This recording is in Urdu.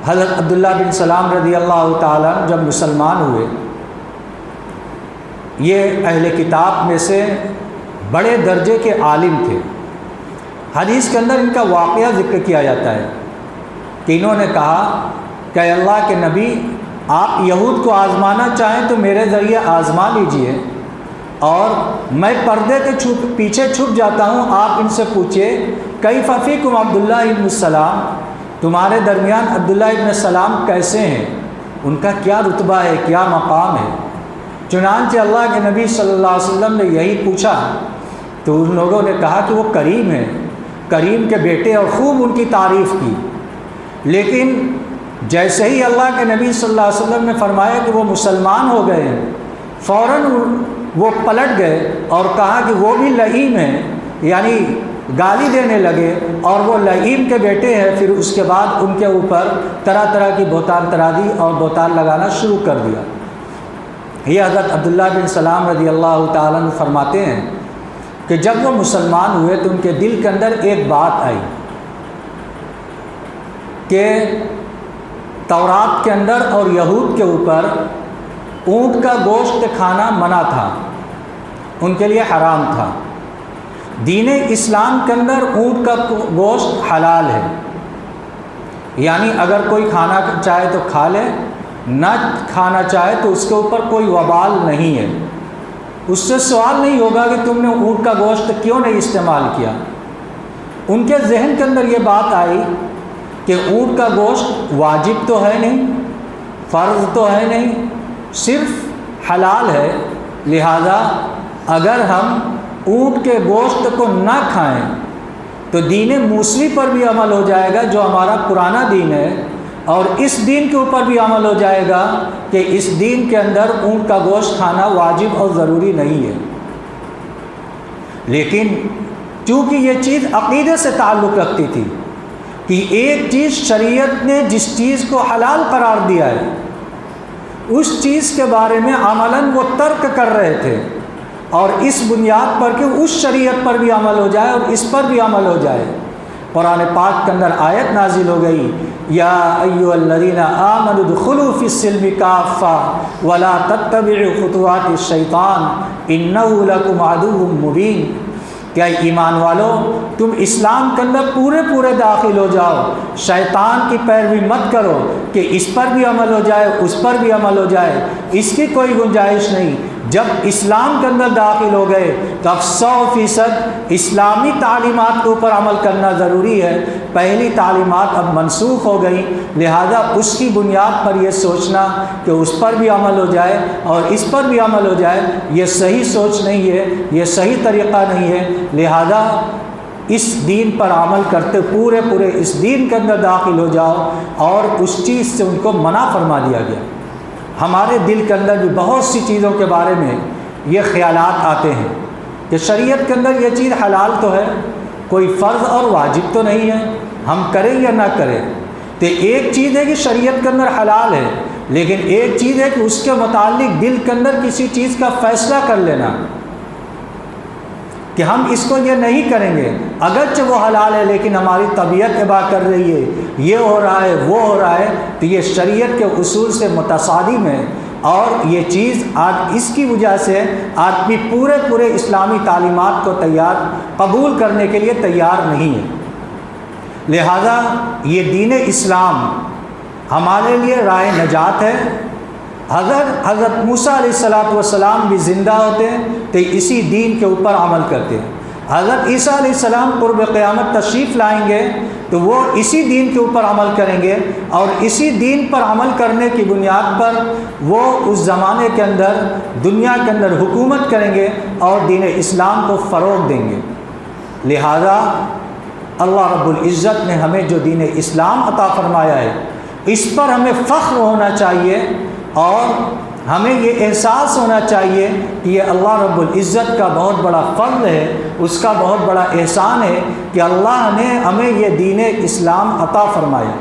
حضرت عبداللہ بن سلام رضی اللہ تعالیٰ جب مسلمان ہوئے، یہ اہل کتاب میں سے بڑے درجے کے عالم تھے۔ حدیث کے اندر ان کا واقعہ ذکر کیا جاتا ہے کہ انہوں نے کہا کہ اے اللہ کے نبی، آپ یہود کو آزمانا چاہیں تو میرے ذریعے آزما لیجئے، اور میں پردے کے پیچھے چھپ جاتا ہوں، آپ ان سے پوچھئے کیف فیکم عبداللہ ابن السلام، تمہارے درمیان عبداللہ ابن السلام کیسے ہیں، ان کا کیا رتبہ ہے، کیا مقام ہے۔ چنانچہ اللہ کے نبی صلی اللہ علیہ وسلم نے یہی پوچھا تو ان لوگوں نے کہا کہ وہ کریم ہے، کریم کے بیٹے، اور خوب ان کی تعریف کی۔ لیکن جیسے ہی اللہ کے نبی صلی اللہ علیہ وسلم نے فرمایا کہ وہ مسلمان ہو گئے ہیں، فوراً وہ پلٹ گئے اور کہا کہ وہ بھی لعین ہیں، یعنی گالی دینے لگے، اور وہ لعین کے بیٹے ہیں۔ پھر اس کے بعد ان کے اوپر طرح طرح کی بہتان ترادی اور بہتان لگانا شروع کر دیا۔ یہ حضرت عبداللہ بن سلام رضی اللہ تعالیٰ عنہ فرماتے ہیں کہ جب وہ مسلمان ہوئے تو ان کے دل کے اندر ایک بات آئی کہ تورات کے اندر اور یہود کے اوپر اونٹ کا گوشت کھانا منع تھا، ان کے لیے حرام تھا۔ دین اسلام کے اندر اونٹ کا گوشت حلال ہے، یعنی اگر کوئی کھانا چاہے تو کھا لے، نہ کھانا چاہے تو اس کے اوپر کوئی وبال نہیں ہے۔ اس سے سوال نہیں ہوگا کہ تم نے اونٹ کا گوشت کیوں نہیں استعمال کیا۔ ان کے ذہن کے اندر یہ بات آئی کہ اونٹ کا گوشت واجب تو ہے نہیں، فرض تو ہے نہیں، صرف حلال ہے، لہذا اگر ہم اونٹ کے گوشت کو نہ کھائیں تو دین موسوی پر بھی عمل ہو جائے گا جو ہمارا پرانا دین ہے، اور اس دین کے اوپر بھی عمل ہو جائے گا کہ اس دین کے اندر اونٹ کا گوشت کھانا واجب اور ضروری نہیں ہے۔ لیکن چونکہ یہ چیز عقیدے سے تعلق رکھتی تھی کہ ایک چیز شریعت نے جس چیز کو حلال قرار دیا ہے اس چیز کے بارے میں عملاً وہ ترک کر رہے تھے، اور اس بنیاد پر کہ اس شریعت پر بھی عمل ہو جائے اور اس پر بھی عمل ہو جائے، قرآن پاک کے اندر آیت نازل ہو گئی، یا ایھا الذین آمنوا ادخلوا فی السلم کافہ ولا تتبعوا خطوات الشیطان انہ لکم عدو مبین، کیا ایمان والو تم اسلام کے اندر پورے داخل ہو جاؤ، شیطان کی پیروی مت کرو کہ اس پر بھی عمل ہو جائے اس پر بھی عمل ہو جائے، اس کی کوئی گنجائش نہیں۔ جب اسلام کے اندر داخل ہو گئے تو اب 100% اسلامی تعلیمات کے اوپر عمل کرنا ضروری ہے، پہلی تعلیمات اب منسوخ ہو گئی، لہذا اس کی بنیاد پر یہ سوچنا کہ اس پر بھی عمل ہو جائے اور اس پر بھی عمل ہو جائے، یہ صحیح سوچ نہیں ہے، یہ صحیح طریقہ نہیں ہے۔ لہذا اس دین پر عمل کرتے پورے اس دین کے اندر داخل ہو جاؤ، اور اس چیز سے ان کو منع فرما دیا گیا۔ ہمارے دل کے اندر بھی بہت سی چیزوں کے بارے میں یہ خیالات آتے ہیں کہ شریعت کے اندر یہ چیز حلال تو ہے، کوئی فرض اور واجب تو نہیں ہے، ہم کریں یا نہ کریں۔ تو ایک چیز ہے کہ شریعت کے اندر حلال ہے، لیکن ایک چیز ہے کہ اس کے متعلق دل کے اندر کسی چیز کا فیصلہ کر لینا کہ ہم اس کو یہ نہیں کریں گے، اگرچہ وہ حلال ہے لیکن ہماری طبیعت ابا کر رہی ہے، یہ ہو رہا ہے وہ ہو رہا ہے، تو یہ شریعت کے اصول سے متصادم ہے، اور یہ چیز آج اس کی وجہ سے آدمی پورے اسلامی تعلیمات کو قبول کرنے کے لیے تیار نہیں ہے۔ لہذا یہ دین اسلام ہمارے لیے راہ نجات ہے۔ حضرت موسیٰ علیہ السلام بھی زندہ ہوتے ہیں تو اسی دین کے اوپر عمل کرتے ہیں۔ حضرت عیسیٰ علیہ السلام قرب قیامت تشریف لائیں گے تو وہ اسی دین کے اوپر عمل کریں گے، اور اسی دین پر عمل کرنے کی بنیاد پر وہ اس زمانے کے اندر دنیا کے اندر حکومت کریں گے اور دین اسلام کو فروغ دیں گے۔ لہذا اللہ رب العزت نے ہمیں جو دین اسلام عطا فرمایا ہے اس پر ہمیں فخر ہونا چاہیے، اور ہمیں یہ احساس ہونا چاہیے کہ یہ اللہ رب العزت کا بہت بڑا فضل ہے، اس کا بہت بڑا احسان ہے کہ اللہ نے ہمیں یہ دین اسلام عطا فرمایا۔